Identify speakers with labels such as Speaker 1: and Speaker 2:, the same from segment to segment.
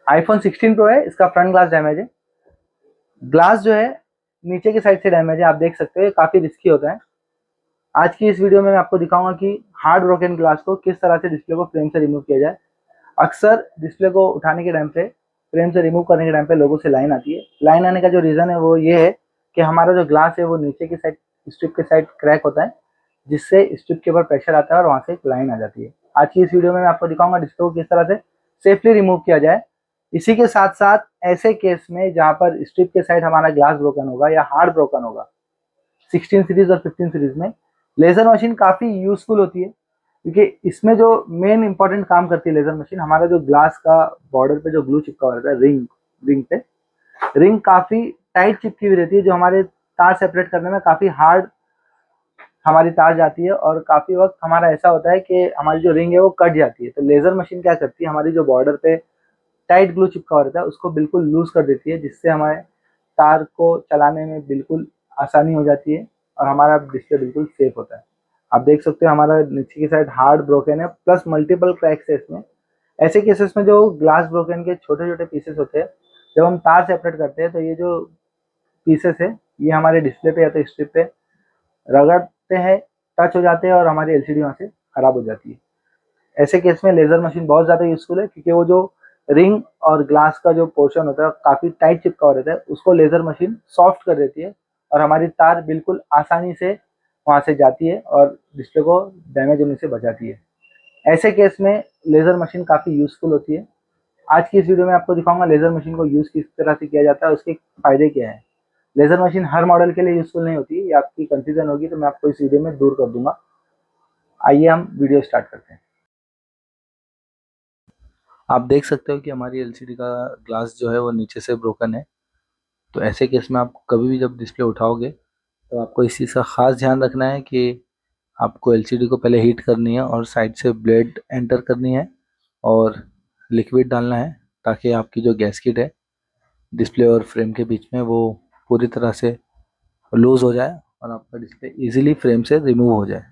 Speaker 1: IPhone 16 pro है, इसका front glass damage है। ग्लास जो है नीचे की साइड से डैमेज है, आप देख सकते हो, ये काफ़ी रिस्की होता है। आज की इस वीडियो में मैं आपको दिखाऊंगा कि हार्ड ब्रोकन ग्लास को किस तरह से डिस्प्ले को फ्रेम से रिमूव किया जाए। अक्सर डिस्प्ले को उठाने के टाइम पे, फ्रेम से रिमूव करने के टाइम पे लोगों से लाइन आती है। लाइन आने का जो रीज़न है वो ये है कि हमारा जो ग्लास है वो नीचे की साइड, स्ट्रिप के साइड क्रैक होता है, जिससे स्ट्रिप के ऊपर प्रेशर आता है और वहाँ से एक लाइन आ जाती है। आज की इस वीडियो में मैं आपको दिखाऊंगा डिस्प्ले को किस तरह से सेफली रिमूव किया जाए। इसी के साथ साथ ऐसे केस में जहाँ पर स्ट्रिप के साइड हमारा ग्लास ब्रोकन होगा या हार्ड ब्रोकन होगा, 16 सीरीज और 15 सीरीज में लेज़र मशीन काफ़ी यूजफुल होती है, क्योंकि इसमें जो मेन इंपॉर्टेंट काम करती है लेज़र मशीन, हमारा जो ग्लास का बॉर्डर पे जो ग्लू चिपका हुआ रहता है, रिंग पे रिंग काफ़ी टाइट चिपकी हुई रहती है, जो हमारे तार सेपरेट करने में काफ़ी हार्ड हमारी तार जाती है और काफ़ी वक्त हमारा ऐसा होता है कि हमारी जो रिंग है वो कट जाती है। तो लेज़र मशीन क्या करती है, हमारी जो बॉर्डर पे टाइट ग्लू चिपका हुआ रहता है उसको बिल्कुल लूज कर देती है, जिससे हमारे तार को चलाने में बिल्कुल आसानी हो जाती है और हमारा डिस्प्ले बिल्कुल सेफ होता है। आप देख सकते हो हमारा नीचे की साइड हार्ड ब्रोकन है प्लस मल्टीपल क्रैक्स है इसमें। ऐसे केसेस में जो ग्लास ब्रोकन के छोटे छोटे पीसेस होते हैं, जब हम तार सेपरेट करते हैं तो ये जो पीसेस है ये हमारे डिस्प्ले पे या तो स्ट्रिप पे रगड़ते हैं, टच हो जाते हैं और हमारी एलसीडी वहाँ से खराब हो जाती है। ऐसे केस में लेज़र मशीन बहुत ज़्यादा यूज़फुल है, क्योंकि वो जो रिंग और ग्लास का जो पोर्शन होता है काफ़ी टाइट चिपका हुआ रहता है, उसको लेज़र मशीन सॉफ्ट कर देती है और हमारी तार बिल्कुल आसानी से वहाँ से जाती है और डिस्प्ले को डैमेज होने से बचाती है। ऐसे केस में लेज़र मशीन काफ़ी यूज़फुल होती है। आज की इस वीडियो में आपको दिखाऊंगा लेज़र मशीन को यूज़ किस तरह से किया जाता है, उसके फ़ायदे क्या हैं। लेज़र मशीन हर मॉडल के लिए यूज़फुल नहीं होती, ये आपकी कंफ्यूजन होगी तो मैं आपको इस वीडियो में दूर कर दूंगा। आइए हम वीडियो स्टार्ट करते हैं। आप देख सकते हो कि हमारी एलसीडी का ग्लास जो है वो नीचे से ब्रोकन है। तो ऐसे केस में आप कभी भी जब डिस्प्ले उठाओगे तो आपको इस चीज़ का ख़ास ध्यान रखना है कि आपको एलसीडी को पहले हीट करनी है और साइड से ब्लेड एंटर करनी है और लिक्विड डालना है, ताकि आपकी जो गैस्केट है डिस्प्ले और फ्रेम के बीच में वो पूरी तरह से लूज़ हो जाए और आपका डिस्प्ले इजीली फ्रेम से रिमूव हो जाए।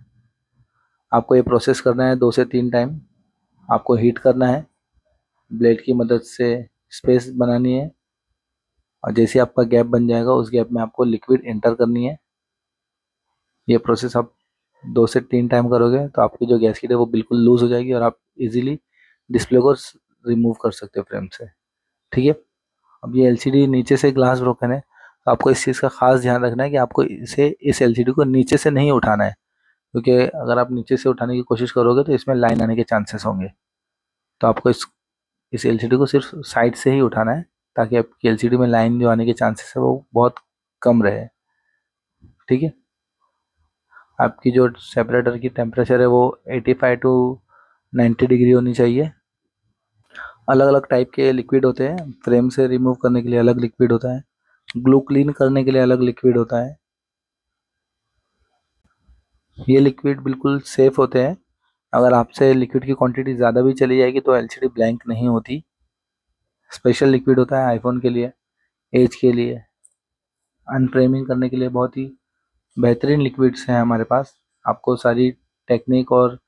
Speaker 1: आपको ये प्रोसेस करना है 2 से 3 टाइम। आपको हीट करना है, ब्लेड की मदद से स्पेस बनानी है और जैसे आपका गैप बन जाएगा उस गैप में आपको लिक्विड एंटर करनी है। ये प्रोसेस आप 2 से 3 टाइम करोगे तो आपकी जो गैस्केट है वो बिल्कुल लूज हो जाएगी और आप इजीली डिस्प्ले को रिमूव कर सकते हो फ्रेम से। ठीक है। अब ये एलसीडी नीचे से ग्लास ब्रोकन है, तो आपको इस चीज़ का खास ध्यान रखना है कि आपको इस एलसीडी को नीचे से नहीं उठाना है, क्योंकि अगर आप नीचे से उठाने की कोशिश करोगे तो इसमें लाइन आने के चांसेस होंगे। तो आपको इस एलसीडी को सिर्फ साइड से ही उठाना है, ताकि आपकी एलसीडी में लाइन जो आने के चांसेस है वो बहुत कम रहे। ठीक है। आपकी जो सेपरेटर की टेम्परेचर है वो 85 टू 90 डिग्री होनी चाहिए। अलग अलग टाइप के लिक्विड होते हैं, फ्रेम से रिमूव करने के लिए अलग लिक्विड होता है, ग्लू क्लीन करने के लिए अलग लिक्विड होता है। ये लिक्विड बिल्कुल सेफ होते हैं। अगर आपसे लिक्विड की क्वांटिटी ज़्यादा भी चली जाएगी तो एलसीडी ब्लैंक नहीं होती। स्पेशल लिक्विड होता है आईफोन के लिए, एज के लिए, अनफ्रेमिंग करने के लिए बहुत ही बेहतरीन लिक्विड्स हैं हमारे पास। आपको सारी टेक्निक और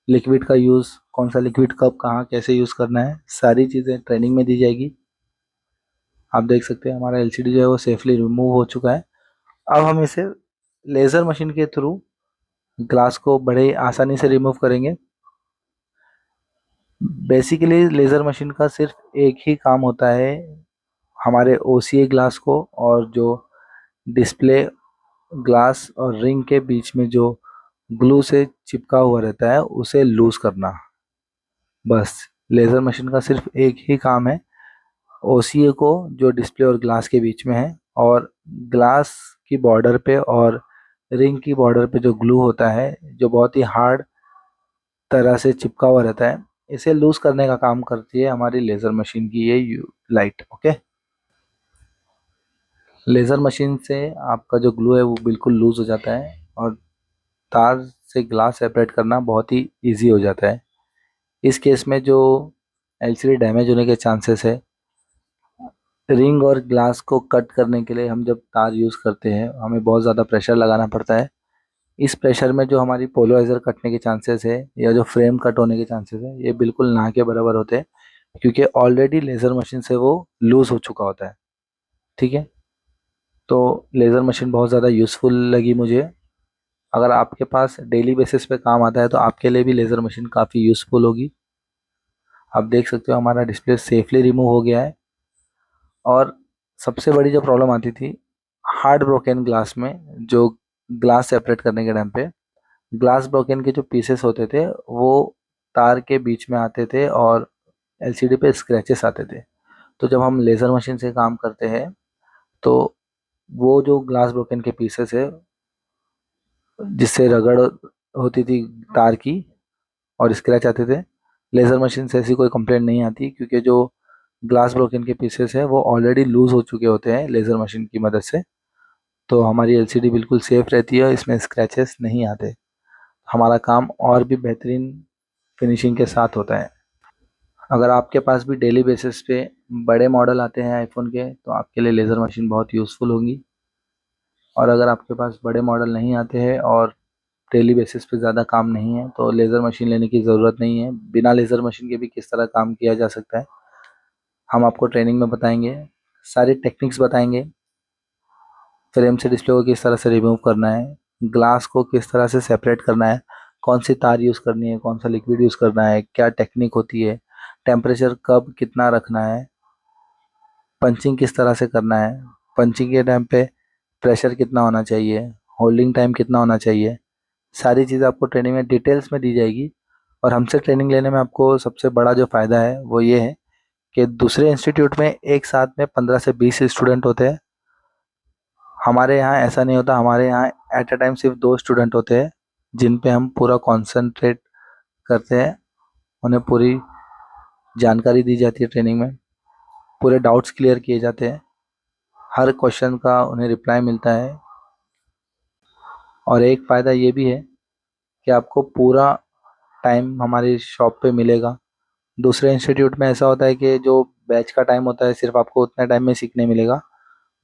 Speaker 1: लिक्विड का यूज़, कौन सा लिक्विड कब कहाँ कैसे यूज़ करना है, सारी चीज़ें ट्रेनिंग में दी जाएगी। आप देख सकते हैं हमारा एलसीडी जो है वो सेफली रिमूव हो चुका है। अब हम इसे लेज़र मशीन के थ्रू ग्लास को बड़े आसानी से रिमूव करेंगे। बेसिकली लेज़र मशीन का सिर्फ एक ही काम होता है, हमारे ओसीए ग्लास को और जो डिस्प्ले ग्लास और रिंग के बीच में जो ग्लू से चिपका हुआ रहता है उसे लूज करना। बस लेज़र मशीन का सिर्फ एक ही काम है, ओसीए को जो डिस्प्ले और ग्लास के बीच में है और ग्लास की बॉर्डर पे और रिंग की बॉर्डर पे जो ग्लू होता है, जो बहुत ही हार्ड तरह से चिपका हुआ रहता है, इसे लूज करने का काम करती है हमारी लेज़र मशीन की ये लाइट। ओके। लेज़र मशीन से आपका जो ग्लू है वो बिल्कुल लूज हो जाता है और तार से ग्लास सेपरेट करना बहुत ही इजी हो जाता है। इस केस में जो एलसीडी डैमेज होने के चांसेस है, रिंग और ग्लास को कट करने के लिए हम जब तार यूज़ करते हैं हमें बहुत ज़्यादा प्रेशर लगाना पड़ता है। इस प्रेशर में जो हमारी पोलराइज़र कटने के चांसेस है या जो फ्रेम कट होने के चांसेस है ये बिल्कुल ना के बराबर होते हैं। क्योंकि ऑलरेडी लेज़र मशीन से वो लूज हो चुका होता है। ठीक है, तो लेज़र मशीन बहुत ज़्यादा यूज़फुल लगी मुझे। अगर आपके पास डेली बेसिस पे काम आता है तो आपके लिए भी लेज़र मशीन काफ़ी यूज़फुल होगी। आप देख सकते हो हमारा डिस्प्ले सेफली रिमूव हो गया है। और सबसे बड़ी जो प्रॉब्लम आती थी हार्ड ब्रोकन ग्लास में, जो ग्लास सेपरेट करने के टाइम पे ग्लास ब्रोकन के जो पीसेस होते थे वो तार के बीच में आते थे और एलसीडी पे स्क्रैचेस आते थे। तो जब हम लेज़र मशीन से काम करते हैं तो वो जो ग्लास ब्रोकन के पीसेस है जिससे रगड़ होती थी तार की और स्क्रैच आते थे, लेज़र मशीन से ऐसी कोई कंप्लेंट नहीं आती, क्योंकि जो ग्लास ब्रोकन के पीसेस है वो ऑलरेडी लूज हो चुके होते हैं लेज़र मशीन की मदद से। तो हमारी एलसीडी बिल्कुल सेफ रहती है, इसमें स्क्रैचेस नहीं आते। हमारा काम और भी बेहतरीन फिनिशिंग के साथ होता है। अगर आपके पास भी डेली बेसिस पे बड़े मॉडल आते हैं आईफोन के तो आपके लिए लेज़र मशीन बहुत यूज़फुल होगी। और अगर आपके पास बड़े मॉडल नहीं आते हैं और डेली बेसिस पे ज़्यादा काम नहीं है तो लेज़र मशीन लेने की ज़रूरत नहीं है। बिना लेज़र मशीन के भी किस तरह काम किया जा सकता है हम आपको ट्रेनिंग में बताएंगे, सारी टेक्निक्स बताएंगे। फ्रेम से डिस्प्ले को किस तरह से रिमूव करना है, ग्लास को किस तरह से सेपरेट करना है, कौन सी तार यूज़ करनी है, कौन सा लिक्विड यूज़ करना है, क्या टेक्निक होती है, टेम्परेचर कब कितना रखना है, पंचिंग किस तरह से करना है, पंचिंग के टाइम पे प्रेशर कितना होना चाहिए, होल्डिंग टाइम कितना होना चाहिए, सारी चीज़ें आपको ट्रेनिंग में डिटेल्स में दी जाएगी। और हमसे ट्रेनिंग लेने में आपको सबसे बड़ा जो फ़ायदा है वो ये है कि दूसरे इंस्टीट्यूट में एक साथ में 15 से 20 स्टूडेंट होते हैं। हमारे यहाँ ऐसा नहीं होता, हमारे यहाँ एट अ टाइम सिर्फ 2 स्टूडेंट होते हैं जिन पे हम पूरा कॉन्सेंट्रेट करते हैं। उन्हें पूरी जानकारी दी जाती है ट्रेनिंग में, पूरे डाउट्स क्लियर किए जाते हैं, हर क्वेश्चन का उन्हें रिप्लाई मिलता है। और एक फ़ायदा ये भी है कि आपको पूरा टाइम हमारी शॉप पे मिलेगा। दूसरे इंस्टीट्यूट में ऐसा होता है कि जो बैच का टाइम होता है सिर्फ आपको उतने टाइम में सीखने मिलेगा,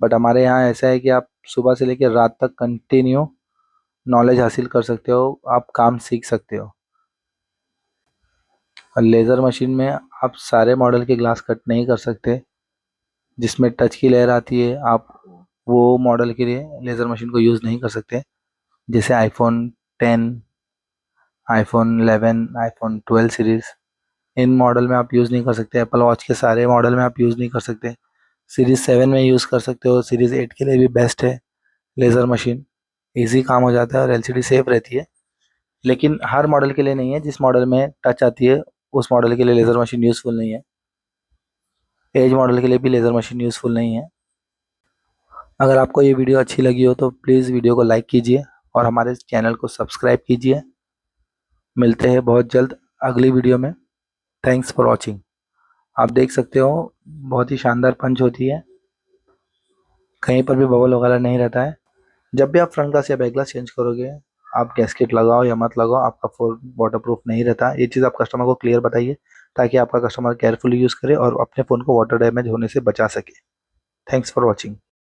Speaker 1: बट हमारे यहाँ ऐसा है कि आप सुबह से लेकर रात तक कंटिन्यू नॉलेज हासिल कर सकते हो, आप काम सीख सकते हो। और लेज़र मशीन में आप सारे मॉडल के ग्लास कट नहीं कर सकते। जिसमें टच की लेयर आती है आप वो मॉडल के लिए लेज़र मशीन को यूज़ नहीं कर सकते। जैसे आईफोन 10, आईफोन 11, आईफोन 12 सीरीज़, इन मॉडल में आप यूज़ नहीं कर सकते। एप्पल वॉच के सारे मॉडल में आप यूज़ नहीं कर सकते। सीरीज़ 7 में यूज़ कर सकते हो, सीरीज़ 8 के लिए भी बेस्ट है लेज़र मशीन। इजी काम हो जाता है और एलसीडी सेफ रहती है। लेकिन हर मॉडल के लिए नहीं है, जिस मॉडल में टच आती है उस मॉडल के लिए लेज़र मशीन यूज़फुल नहीं है। एज मॉडल के लिए भी लेज़र मशीन यूज़फुल नहीं है। अगर आपको ये वीडियो अच्छी लगी हो तो प्लीज़ वीडियो को लाइक कीजिए और हमारे चैनल को सब्सक्राइब कीजिए। मिलते हैं बहुत जल्द अगली वीडियो में। Thanks for watching. आप देख सकते हो बहुत ही शानदार पंच होती है, कहीं पर भी बबल वगैरह नहीं रहता है। जब भी आप फ्रंट ग्लास या बैक ग्लास चेंज करोगे आप गैस्केट लगाओ या मत लगाओ, आपका फ़ोन वाटर प्रूफ नहीं रहता। ये चीज़ आप कस्टमर को क्लियर बताइए ताकि आपका कस्टमर केयरफुली यूज़ करे और अपने फ़ोन को वाटर डैमेज होने से बचा सके। Thanks for watching.